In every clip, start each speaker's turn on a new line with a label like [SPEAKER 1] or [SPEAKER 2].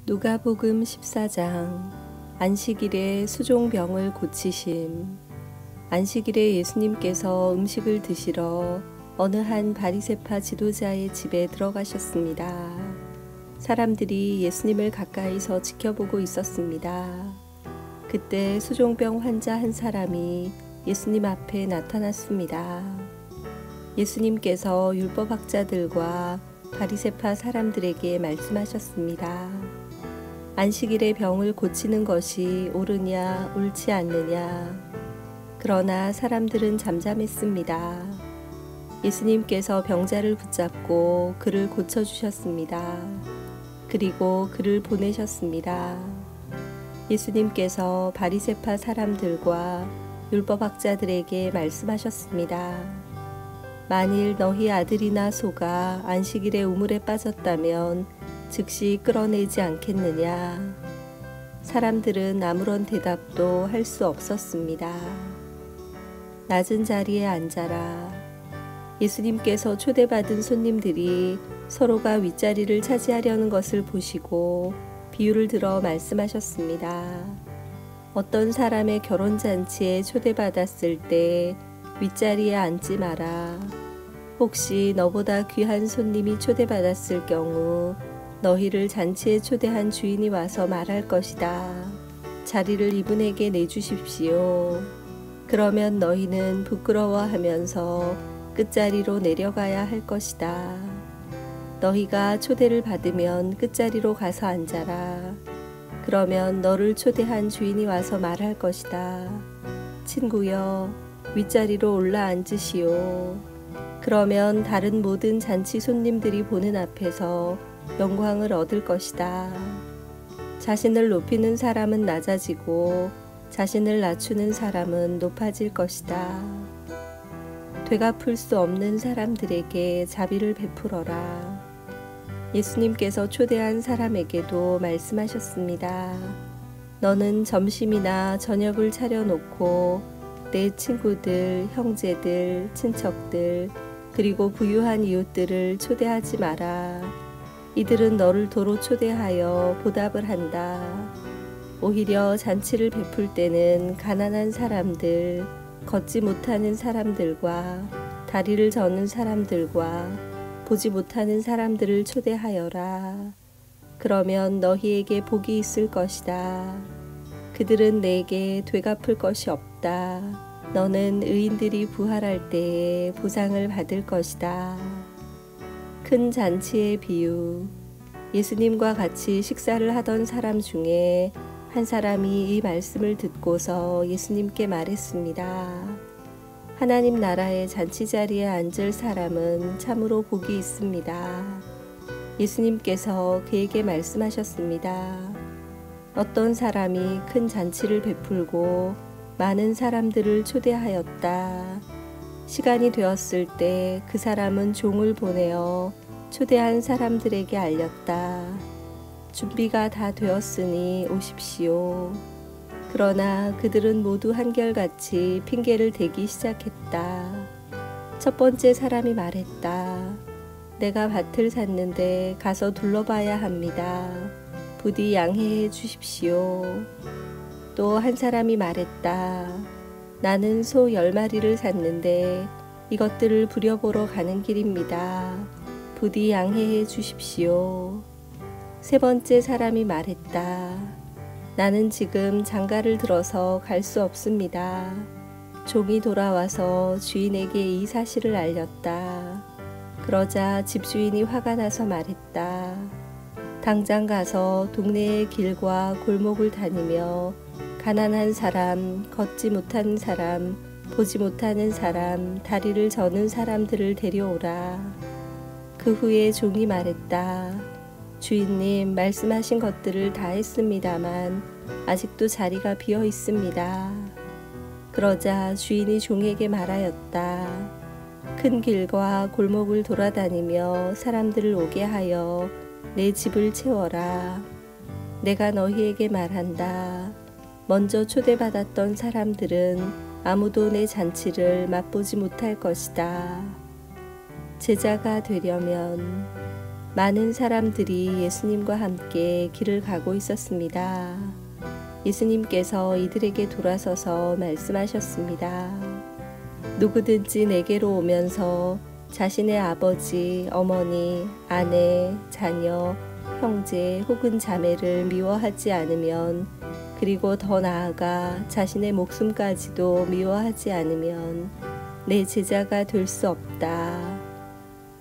[SPEAKER 1] 누가복음 14장. 안식일에 수종병을 고치심. 안식일에 예수님께서 음식을 드시러 어느 한 바리새파 지도자의 집에 들어가셨습니다. 사람들이 예수님을 가까이서 지켜보고 있었습니다. 그때 수종병 환자 한 사람이 예수님 앞에 나타났습니다. 예수님께서 율법학자들과 바리새파 사람들에게 말씀하셨습니다. 안식일에 병을 고치는 것이 옳으냐 옳지 않느냐. 그러나 사람들은 잠잠했습니다. 예수님께서 병자를 붙잡고 그를 고쳐주셨습니다. 그리고 그를 보내셨습니다. 예수님께서 바리새파 사람들과 율법학자들에게 말씀하셨습니다. 만일 너희 아들이나 소가 안식일에 우물에 빠졌다면 즉시 끌어내지 않겠느냐. 사람들은 아무런 대답도 할 수 없었습니다. 낮은 자리에 앉아라. 예수님께서 초대받은 손님들이 서로가 윗자리를 차지하려는 것을 보시고 비유를 들어 말씀하셨습니다. 어떤 사람의 결혼잔치에 초대받았을 때 윗자리에 앉지 마라. 혹시 너보다 귀한 손님이 초대받았을 경우 너희를 잔치에 초대한 주인이 와서 말할 것이다. 자리를 이분에게 내주십시오. 그러면 너희는 부끄러워하면서 끝자리로 내려가야 할 것이다. 너희가 초대를 받으면 끝자리로 가서 앉아라. 그러면 너를 초대한 주인이 와서 말할 것이다. 친구여, 윗자리로 올라앉으시오. 그러면 다른 모든 잔치 손님들이 보는 앞에서 영광을 얻을 것이다. 자신을 높이는 사람은 낮아지고 자신을 낮추는 사람은 높아질 것이다. 되갚을 수 없는 사람들에게 자비를 베풀어라. 예수님께서 초대한 사람에게도 말씀하셨습니다. 너는 점심이나 저녁을 차려놓고 내 친구들, 형제들, 친척들, 그리고 부유한 이웃들을 초대하지 마라. 이들은 너를 도로 초대하여 보답을 한다. 오히려 잔치를 베풀 때는 가난한 사람들, 걷지 못하는 사람들과 다리를 저는 사람들과 보지 못하는 사람들을 초대하여라. 그러면 너희에게 복이 있을 것이다. 그들은 내게 되갚을 것이 없다. 너는 의인들이 부활할 때에 보상을 받을 것이다. 큰 잔치의 비유. 예수님과 같이 식사를 하던 사람 중에 한 사람이 이 말씀을 듣고서 예수님께 말했습니다. 하나님 나라의 잔치 자리에 앉을 사람은 참으로 복이 있습니다. 예수님께서 그에게 말씀하셨습니다. 어떤 사람이 큰 잔치를 베풀고 많은 사람들을 초대하였다. 시간이 되었을 때 그 사람은 종을 보내어 초대한 사람들에게 알렸다. 준비가 다 되었으니 오십시오. 그러나 그들은 모두 한결같이 핑계를 대기 시작했다. 첫 번째 사람이 말했다. 내가 밭을 샀는데 가서 둘러봐야 합니다. 부디 양해해 주십시오. 또 한 사람이 말했다. 나는 소 10마리를 샀는데 이것들을 부려보러 가는 길입니다. 부디 양해해 주십시오. 세 번째 사람이 말했다. 나는 지금 장가를 들어서 갈 수 없습니다. 종이 돌아와서 주인에게 이 사실을 알렸다. 그러자 집주인이 화가 나서 말했다. 당장 가서 동네의 길과 골목을 다니며 가난한 사람, 걷지 못하는 사람, 보지 못하는 사람, 다리를 저는 사람들을 데려오라. 그 후에 종이 말했다. 주인님, 말씀하신 것들을 다 했습니다만 아직도 자리가 비어 있습니다. 그러자 주인이 종에게 말하였다. 큰 길과 골목을 돌아다니며 사람들을 오게 하여 내 집을 채워라. 내가 너희에게 말한다. 먼저 초대받았던 사람들은 아무도 내 잔치를 맛보지 못할 것이다. 제자가 되려면 많은 사람들이 예수님과 함께 길을 가고 있었습니다. 예수님께서 이들에게 돌아서서 말씀하셨습니다. 누구든지 내게로 오면서 자신의 아버지, 어머니, 아내, 자녀, 형제 혹은 자매를 미워하지 않으면, 그리고 더 나아가 자신의 목숨까지도 미워하지 않으면 내 제자가 될 수 없다.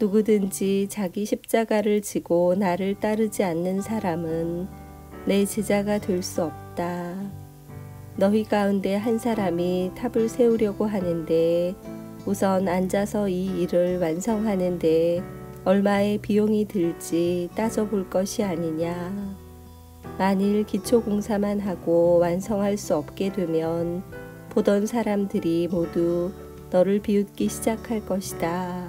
[SPEAKER 1] 누구든지 자기 십자가를 지고 나를 따르지 않는 사람은 내 제자가 될 수 없다. 너희 가운데 한 사람이 탑을 세우려고 하는데 우선 앉아서 이 일을 완성하는데 얼마의 비용이 들지 따져볼 것이 아니냐. 만일 기초공사만 하고 완성할 수 없게 되면 보던 사람들이 모두 너를 비웃기 시작할 것이다.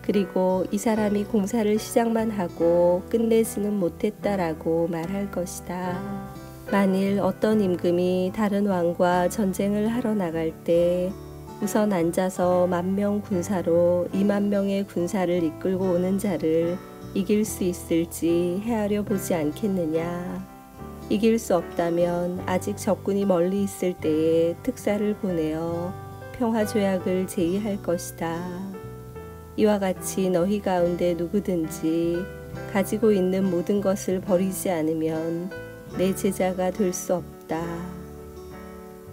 [SPEAKER 1] 그리고 이 사람이 공사를 시작만 하고 끝내지는 못했다라고 말할 것이다. 만일 어떤 임금이 다른 왕과 전쟁을 하러 나갈 때 우선 앉아서 10,000명 군사로 20,000명의 군사를 이끌고 오는 자를 이길 수 있을지 헤아려 보지 않겠느냐. 이길 수 없다면 아직 적군이 멀리 있을 때에 특사를 보내어 평화조약을 제의할 것이다. 이와 같이 너희 가운데 누구든지 가지고 있는 모든 것을 버리지 않으면 내 제자가 될 수 없다.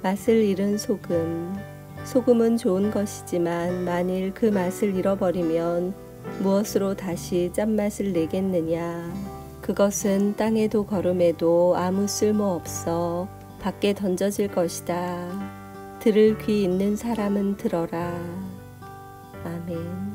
[SPEAKER 1] 맛을 잃은 소금. 소금은 좋은 것이지만 만일 그 맛을 잃어버리면 무엇으로 다시 짠맛을 내겠느냐. 그것은 땅에도 거름에도 아무 쓸모 없어 밖에 던져질 것이다. 들을 귀 있는 사람은 들어라. 아멘.